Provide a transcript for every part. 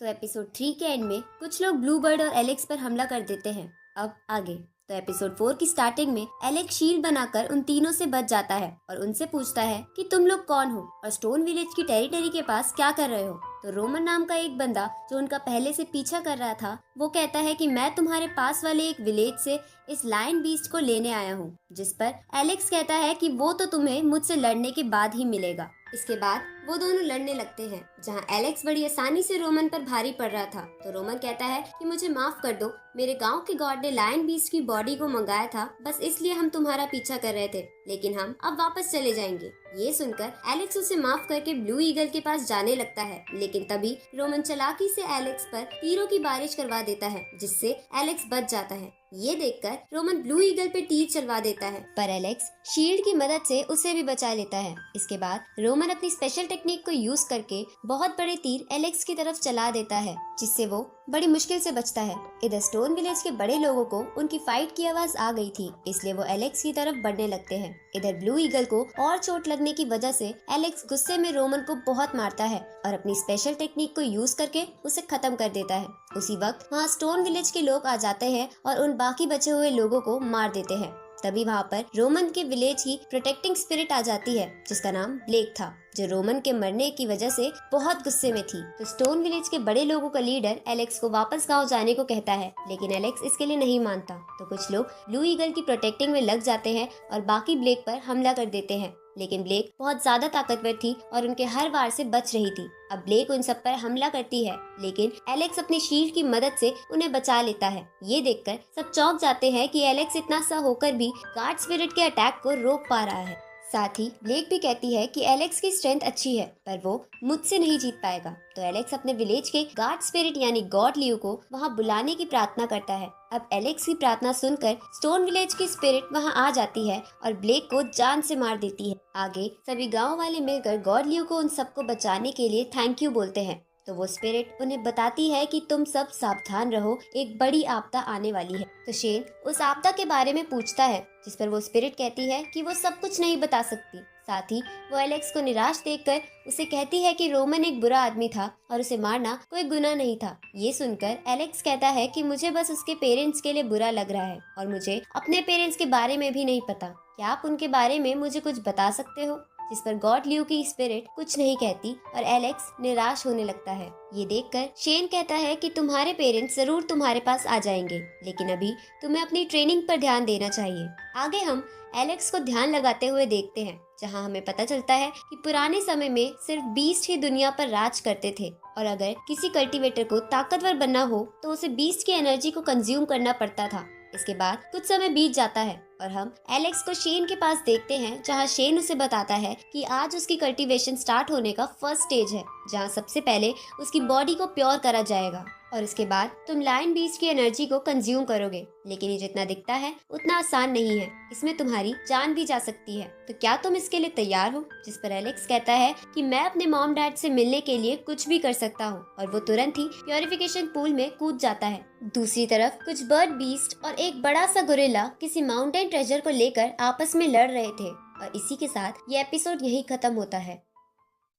तो एपिसोड 3 के एंड में कुछ लोग ब्लूबर्ड और एलेक्स पर हमला कर देते हैं। अब आगे तो एपिसोड 4 की स्टार्टिंग में एलेक्स शील्ड बनाकर उन तीनों से बच जाता है और उनसे पूछता है कि तुम लोग कौन हो और स्टोन विलेज की टेरिटरी के पास क्या कर रहे हो। तो रोमन नाम का एक बंदा जो उनका पहले से पीछा कर रहा था वो कहता है कि मैं तुम्हारे पास वाले एक विलेज से इस लायन बीस्ट को लेने आया हूँ। जिस पर एलेक्स कहता है कि वो तो तुम्हें मुझसे लड़ने के बाद ही मिलेगा। इसके बाद वो दोनों लड़ने लगते हैं जहां एलेक्स बड़ी आसानी से रोमन पर भारी पड़ रहा था। तो रोमन कहता है कि मुझे माफ कर दो, मेरे गांव के गॉड ने लायन बीस्ट की बॉडी को मंगाया था, बस इसलिए हम तुम्हारा पीछा कर रहे थे, लेकिन हम अब वापस चले जाएंगे। ये सुनकर एलेक्स उसे माफ करके ब्लू ईगल के पास जाने लगता है, लेकिन तभी रोमन चालाकी से एलेक्स पर तीरों की बारिश करवा देता है जिससे एलेक्स बच जाता है। ये देखकर रोमन ब्लू ईगल पे तीर चलवा देता है, पर एलेक्स शील्ड की मदद से उसे भी बचा लेता है। इसके बाद रोमन अपनी स्पेशल टेक्निक को यूज करके बहुत बड़े तीर एलेक्स की तरफ चला देता है जिससे वो बड़ी मुश्किल से बचता है। इधर स्टोन विलेज के बड़े लोगों को उनकी फाइट की आवाज आ गई थी, इसलिए वो एलेक्स की तरफ बढ़ने लगते हैं। इधर ब्लू ईगल को और चोट लगने की वजह से एलेक्स गुस्से में रोमन को बहुत मारता है और अपनी स्पेशल टेक्निक को यूज करके उसे खत्म कर देता है। उसी वक्त वहाँ स्टोन विलेज के लोग आ जाते हैं और उन बाकी बचे हुए लोगों को मार देते हैं। तभी वहाँ पर रोमन के विलेज की प्रोटेक्टिंग स्पिरिट आ जाती है जिसका नाम ब्लेक था, जो रोमन के मरने की वजह से बहुत गुस्से में थी। तो स्टोन विलेज के बड़े लोगों का लीडर एलेक्स को वापस गांव जाने को कहता है, लेकिन एलेक्स इसके लिए नहीं मानता। तो कुछ लोग ब्लू ईगल की प्रोटेक्टिंग में लग जाते हैं और बाकी ब्लेक पर हमला कर देते हैं, लेकिन ब्लेक बहुत ज्यादा ताकतवर थी और उनके हर वार से बच रही थी। अब ब्लेक उन सब पर हमला करती है, लेकिन एलेक्स अपनी शील्ड की मदद से उन्हें बचा लेता है। ये देखकर सब चौंक जाते हैं कि एलेक्स इतना सा होकर भी गार्ड स्पिरिट के अटैक को रोक पा रहा है। साथ ही ब्लेक भी कहती है कि एलेक्स की स्ट्रेंथ अच्छी है, पर वो मुझसे नहीं जीत पाएगा। तो एलेक्स अपने विलेज के गार्ड स्पिरिट यानी गॉड लियो को वहाँ बुलाने की प्रार्थना करता है। अब एलेक्स की प्रार्थना सुनकर स्टोन विलेज की स्पिरिट वहाँ आ जाती है और ब्लेक को जान से मार देती है। आगे सभी गांव वाले मिलकर गॉड लियो को उन सबको बचाने के लिए थैंक यू बोलते हैं। तो वो स्पिरिट उन्हें बताती है कि तुम सब सावधान रहो, एक बड़ी आपदा आने वाली है। तो शेन उस आपदा के बारे में पूछता है, जिस पर वो स्पिरिट कहती है कि वो सब कुछ नहीं बता सकती। साथ ही वो एलेक्स को निराश देखकर उसे कहती है कि रोमन एक बुरा आदमी था और उसे मारना कोई गुनाह नहीं था। ये सुनकर एलेक्स कहता है कि मुझे बस उसके पेरेंट्स के लिए बुरा लग रहा है और मुझे अपने पेरेंट्स के बारे में भी नहीं पता। क्या आप उनके बारे में मुझे कुछ बता सकते हो? जिस पर गॉड लियो की स्पिरिट कुछ नहीं कहती और एलेक्स निराश होने लगता है। ये देखकर शेन कहता है कि तुम्हारे पेरेंट्स जरूर तुम्हारे पास आ जाएंगे, लेकिन अभी तुम्हें अपनी ट्रेनिंग पर ध्यान देना चाहिए। आगे हम एलेक्स को ध्यान लगाते हुए देखते हैं, जहां हमें पता चलता है कि पुराने समय में सिर्फ बीस्ट ही दुनिया पर राज करते थे और अगर किसी कल्टीवेटर को ताकतवर बनना हो तो उसे बीस्ट की एनर्जी को कंज्यूम करना पड़ता था। इसके बाद कुछ समय बीत जाता है और हम एलेक्स को शेन के पास देखते हैं, जहां शेन उसे बताता है कि आज उसकी कल्टीवेशन स्टार्ट होने का फर्स्ट स्टेज है, जहां सबसे पहले उसकी बॉडी को प्योर करा जाएगा और इसके बाद तुम लायन बीस्ट की एनर्जी को कंज्यूम करोगे। लेकिन ये जितना दिखता है उतना आसान नहीं है, इसमें तुम्हारी जान भी जा सकती है। तो क्या तुम इसके लिए तैयार हो? जिस पर एलेक्स कहता है कि मैं अपने मॉम डैड से मिलने के लिए कुछ भी कर सकता हूँ और वो तुरंत ही प्योरिफिकेशन पूल में कूद जाता है। दूसरी तरफ कुछ बर्ड बीस्ट और एक बड़ा सा गोरिल्ला किसी माउंटेन ट्रेजर को लेकर आपस में लड़ रहे थे और इसी के साथ ये एपिसोड यहीं खत्म होता है।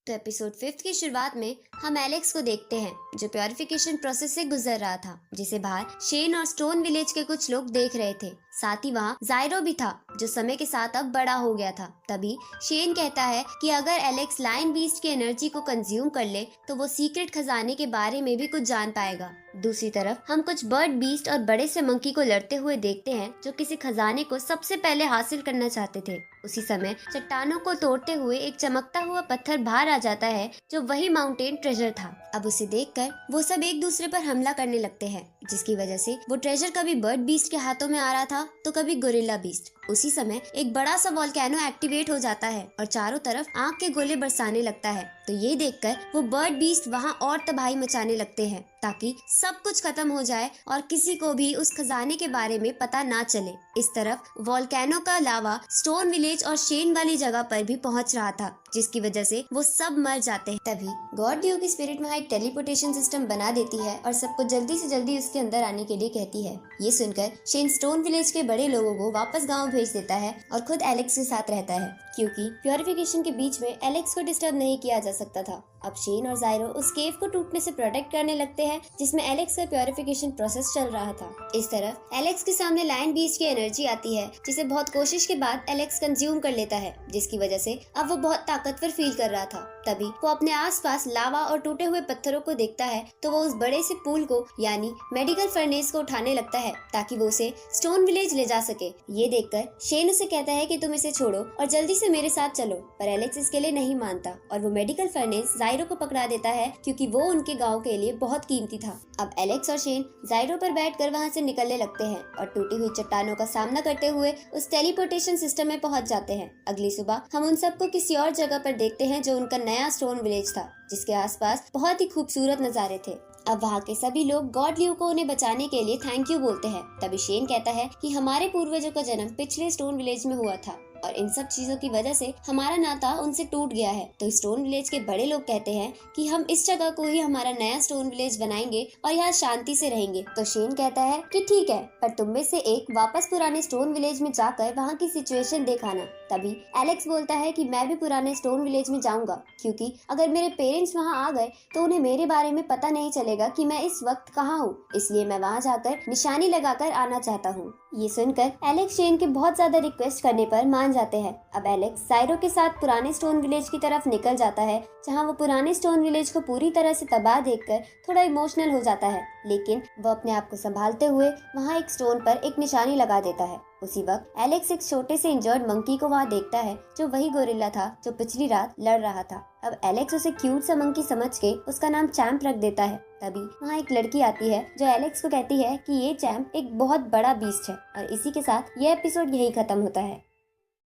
तो एपिसोड 5 की शुरुआत में हम एलेक्स को देखते हैं जो प्योरिफिकेशन प्रोसेस से गुजर रहा था, जिसे बाहर शेन और स्टोन विलेज के कुछ लोग देख रहे थे। साथ ही वहाँ जायरो भी था जो समय के साथ अब बड़ा हो गया था। तभी शेन कहता है कि अगर एलेक्स लायन बीस्ट की एनर्जी को कंज्यूम कर ले तो वो सीक्रेट खजाने के बारे में भी कुछ जान पाएगा। दूसरी तरफ हम कुछ बर्ड बीस्ट और बड़े से मंकी को लड़ते हुए देखते हैं जो किसी खजाने को सबसे पहले हासिल करना चाहते थे। उसी समय चट्टानों को तोड़ते हुए एक चमकता हुआ पत्थर बाहर आ जाता है जो वही माउंटेन ट्रेजर था। अब उसे देखकर वो सब एक दूसरे पर हमला करने लगते हैं, जिसकी वजह से वो ट्रेजर कभी बर्ड बीस्ट के हाथों में आ रहा था तो कभी गोरिल्ला बीस्ट। उसी समय एक बड़ा सा वोल्केनो एक्टिवेट हो जाता है और चारों तरफ आग के गोले बरसाने लगता है। तो ये देखकर वो बर्ड बीस्ट वहाँ और तबाही मचाने लगते हैं ताकि सब कुछ खत्म हो जाए और किसी को भी उस खजाने के बारे में पता ना चले। इस तरफ वोल्केनो का लावा स्टोन विलेज और शेन वाली जगह पर भी पहुंच रहा था, जिसकी वजह से वो सब मर जाते हैं। तभी गॉड लियो की स्पिरिट वहाँ एक टेलीपोर्टेशन सिस्टम बना देती है और सबको जल्दी से जल्दी उसके अंदर आने के लिए कहती है। ये सुनकर शेन स्टोन विलेज के बड़े लोगों को वापस गाँव भेज देता है और खुद एलेक्स के साथ रहता है, क्योंकि प्योरिफिकेशन के बीच में एलेक्स को डिस्टर्ब नहीं किया जा सकता था। अब शेन और जायरो उस केव को टूटने से प्रोटेक्ट करने लगते हैं जिसमें एलेक्स का प्योरिफिकेशन प्रोसेस चल रहा था। इस तरफ एलेक्स के सामने लायन बीस्ट की एनर्जी आती है जिसे बहुत कोशिश के बाद एलेक्स कंज्यूम कर लेता है, जिसकी वजह से अब वो बहुत ताकतवर फील कर रहा था। तभी वो अपने आसपास लावा और टूटे हुए पत्थरों को देखता है तो वो उस बड़े से पूल को यानी मेडिकल फर्नेस को उठाने लगता है ताकि वो उसे स्टोन विलेज ले जा सके। ये देखकर शेन उसे कहता है कि तुम इसे छोड़ो और जल्दी से मेरे साथ चलो, पर एलेक्स इसके लिए नहीं मानता और वो मेडिकल फर्नेस जायरो को पकड़ा देता है क्योंकि वो उनके गाँव के लिए बहुत कीमती था। अब एलेक्स और शेन जायरो पर बैठकर वहाँ से निकलने लगते हैं और टूटी हुई चट्टानों का सामना करते हुए उस टेलीपोर्टेशन सिस्टम में पहुंच जाते हैं। अगली सुबह हम उन सबको किसी और जगह पर देखते हैं जो उनका नया स्टोन विलेज था, जिसके आसपास बहुत ही खूबसूरत नज़ारे थे। अब वहाँ के सभी लोग गॉड ल्यू को उन्हें बचाने के लिए थैंक यू बोलते हैं। तभी शेन कहता है कि हमारे पूर्वजों का जन्म पिछले स्टोन विलेज में हुआ था और इन सब चीजों की वजह से हमारा नाता उनसे टूट गया है। तो स्टोन विलेज के बड़े लोग कहते हैं कि हम इस जगह को ही हमारा नया स्टोन विलेज बनाएंगे और यहाँ शांति से रहेंगे। तो शेन कहता है कि ठीक है, पर तुम में से एक वापस पुराने स्टोन विलेज में जाकर वहाँ की सिचुएशन दिखाना। तभी एलेक्स बोलता है कि मैं भी पुराने स्टोन विलेज में जाऊंगा, क्योंकि अगर मेरे पेरेंट्स वहाँ आ गए तो उन्हें मेरे बारे में पता नहीं चलेगा कि मैं इस वक्त कहाँ हूँ, इसलिए मैं वहाँ जाकर निशानी लगाकर आना चाहता हूँ। ये सुनकर एलेक्स शेन के बहुत ज्यादा रिक्वेस्ट करने पर मान जाते हैं। अब एलेक्स जायरो के साथ पुराने स्टोन विलेज की तरफ निकल जाता है, जहाँ वो पुराने स्टोन विलेज को पूरी तरह से तबाह देखकर थोड़ा इमोशनल हो जाता है, लेकिन वो अपने आप को संभालते हुए वहाँ एक स्टोन पर एक निशानी लगा देता है। उसी वक्त एलेक्स एक छोटे से इंजर्ड मंकी को वहाँ देखता है जो वही गोरिल्ला था जो पिछली रात लड़ रहा था। अब एलेक्स उसे क्यूट सा मंकी समझ के उसका नाम चैंप रख देता है। तभी वहाँ एक लड़की आती है जो एलेक्स को कहती है कि ये चैंप एक बहुत बड़ा बीस्ट है और इसी के साथ यह एपिसोड यही खत्म होता है।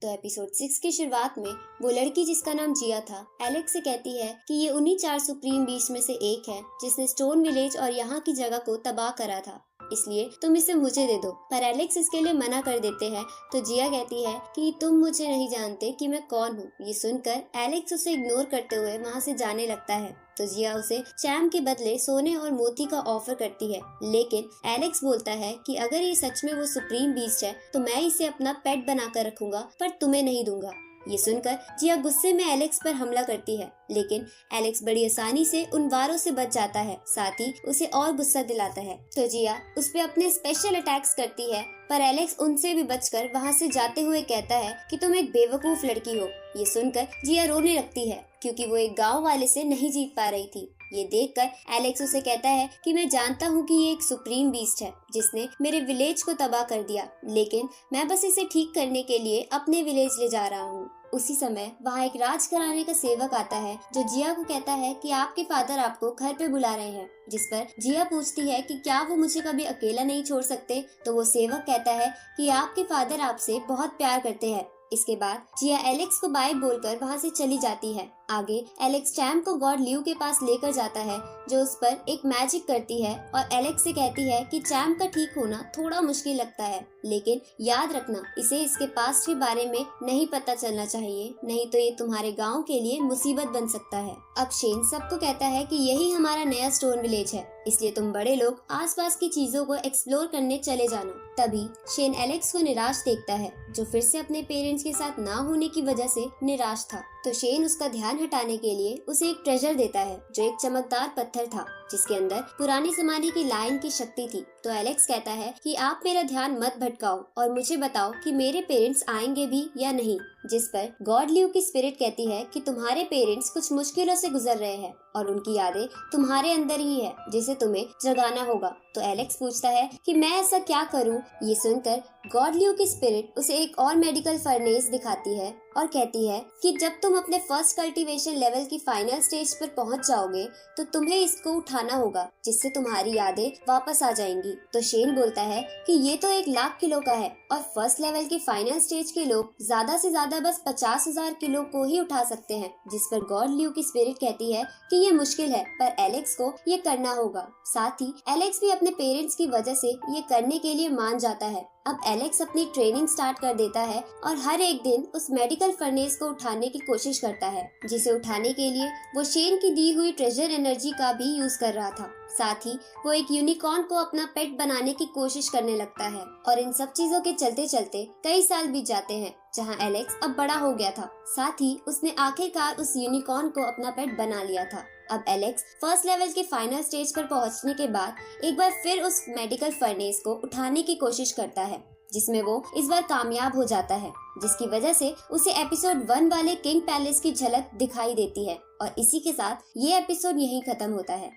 तो एपिसोड 6 की शुरुआत में वो लड़की जिसका नाम जिया था एलेक्स से कहती है कि ये उन्हीं 4 सुप्रीम बीस्ट में से एक है जिसने स्टोन विलेज और यहाँ की जगह को तबाह करा था, इसलिए तुम इसे मुझे दे दो। पर एलेक्स इसके लिए मना कर देते हैं। तो जिया कहती है कि तुम मुझे नहीं जानते कि मैं कौन हूँ। ये सुनकर एलेक्स उसे इग्नोर करते हुए वहाँ से जाने लगता है। तो जिया उसे चैम्प के बदले सोने और मोती का ऑफर करती है, लेकिन एलेक्स बोलता है कि अगर ये सच में वो सुप्रीम बीस्ट है तो मैं इसे अपना पेट बनाकर रखूंगा, पर तुम्हें नहीं दूंगा। ये सुनकर जिया गुस्से में एलेक्स पर हमला करती है, लेकिन एलेक्स बड़ी आसानी से उन वारों से बच जाता है, साथ ही उसे और गुस्सा दिलाता है। तो जिया उस पे अपने स्पेशल अटैक्स करती है, पर एलेक्स उनसे भी बचकर वहाँ से जाते हुए कहता है कि तुम एक बेवकूफ लड़की हो। ये सुनकर जिया रोने लगती है क्योंकि वो एक गाँव वाले से नहीं जीत पा रही थी। ये देखकर एलेक्स उसे कहता है कि मैं जानता हूँ कि ये एक सुप्रीम बीस्ट है जिसने मेरे विलेज को तबाह कर दिया, लेकिन मैं बस इसे ठीक करने के लिए अपने विलेज ले जा रहा हूँ। उसी समय वहाँ एक राजघराने का सेवक आता है जो जिया को कहता है कि आपके फादर आपको घर पे बुला रहे हैं, जिस पर जिया पूछती है कि क्या वो मुझे कभी अकेला नहीं छोड़ सकते। तो वो सेवक कहता है कि आपके फादर आपसे बहुत प्यार करते हैं। इसके बाद जिया एलेक्स को बाय बोलकर वहाँ से चली जाती है। आगे एलेक्स चैम्प को गॉड ल्यू के पास लेकर जाता है जो उस पर एक मैजिक करती है और एलेक्स से कहती है कि चैम्प का ठीक होना थोड़ा मुश्किल लगता है, लेकिन याद रखना इसे इसके पास्ट के बारे में नहीं पता चलना चाहिए, नहीं तो ये तुम्हारे गांव के लिए मुसीबत बन सकता है। अब शेन सबको कहता है कि यही हमारा नया स्टोन विलेज है, इसलिए तुम बड़े लोग आसपास की चीजों को एक्सप्लोर करने चले जाना। तभी शेन एलेक्स को निराश देखता है जो फिर से अपने पेरेंट्स के साथ ना होने की वजह से निराश था। तो शेन उसका ध्यान हटाने के लिए उसे एक ट्रेजर देता है जो एक चमकदार पत्थर था जिसके अंदर पुराने जमाने की लायन की शक्ति थी। तो एलेक्स कहता है कि आप मेरा ध्यान मत भटकाओ और मुझे बताओ कि मेरे पेरेंट्स आएंगे भी या नहीं, जिस पर गॉड ल्यू की स्पिरिट कहती है कि तुम्हारे पेरेंट्स कुछ मुश्किलों से गुजर रहे हैं और उनकी यादें तुम्हारे अंदर ही है जिसे तुम्हें जगाना होगा। तो एलेक्स पूछता है कि मैं ऐसा क्या करूं? ये सुनकर गॉड ल्यू की स्पिरिट उसे एक और मेडिकल फर्नेस दिखाती है और कहती है कि जब तुम अपने फर्स्ट कल्टीवेशन लेवल की फाइनल स्टेज पर पहुंच जाओगे तो तुम्हें इसको उठाना होगा जिससे तुम्हारी यादें वापस आ जाएंगी। तो शेन बोलता है कि ये तो 1,00,000 किलो का है और फर्स्ट लेवल की फाइनल स्टेज के लोग ज्यादा से ज्यादा बस 50,000 किलो को ही उठा सकते हैं, जिस पर गॉड ल्यू की स्पिरिट कहती है कि ये मुश्किल है पर एलेक्स को ये करना होगा। साथ ही एलेक्स भी अपने पेरेंट्स की वजह से ये करने के लिए मान जाता है अब एलेक्स अपनी ट्रेनिंग स्टार्ट कर देता है और हर एक दिन उस मेडिकल फर्नेस को उठाने की कोशिश करता है, जिसे उठाने के लिए वो शेन की दी हुई ट्रेजर एनर्जी का भी यूज कर रहा था। साथ ही वो एक यूनिकॉर्न को अपना पेट बनाने की कोशिश करने लगता है और इन सब चीजों के चलते चलते कई साल बीत जाते हैं, जहां एलेक्स अब बड़ा हो गया था। साथ ही उसने आखिरकार उस यूनिकॉर्न को अपना पेट बना लिया था। अब एलेक्स फर्स्ट लेवल के फाइनल स्टेज पर पहुंचने के बाद एक बार फिर उस मेडिकल फर्नेस को उठाने की कोशिश करता है, जिसमें वो इस बार कामयाब हो जाता है, जिसकी वजह से उसे एपिसोड 1 वाले किंग पैलेस की झलक दिखाई देती है। और इसी के साथ ये एपिसोड यहीं खत्म होता है।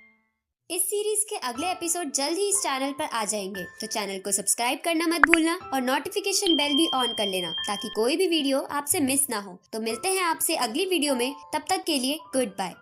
इस सीरीज के अगले एपिसोड जल्द ही इस चैनल पर आ जाएंगे, तो चैनल को सब्सक्राइब करना मत भूलना और नोटिफिकेशन बेल भी ऑन कर लेना, ताकि कोई भी वीडियो आपसे मिस ना हो। तो मिलते हैं आपसे अगली वीडियो में, तब तक के लिए गुड बाय।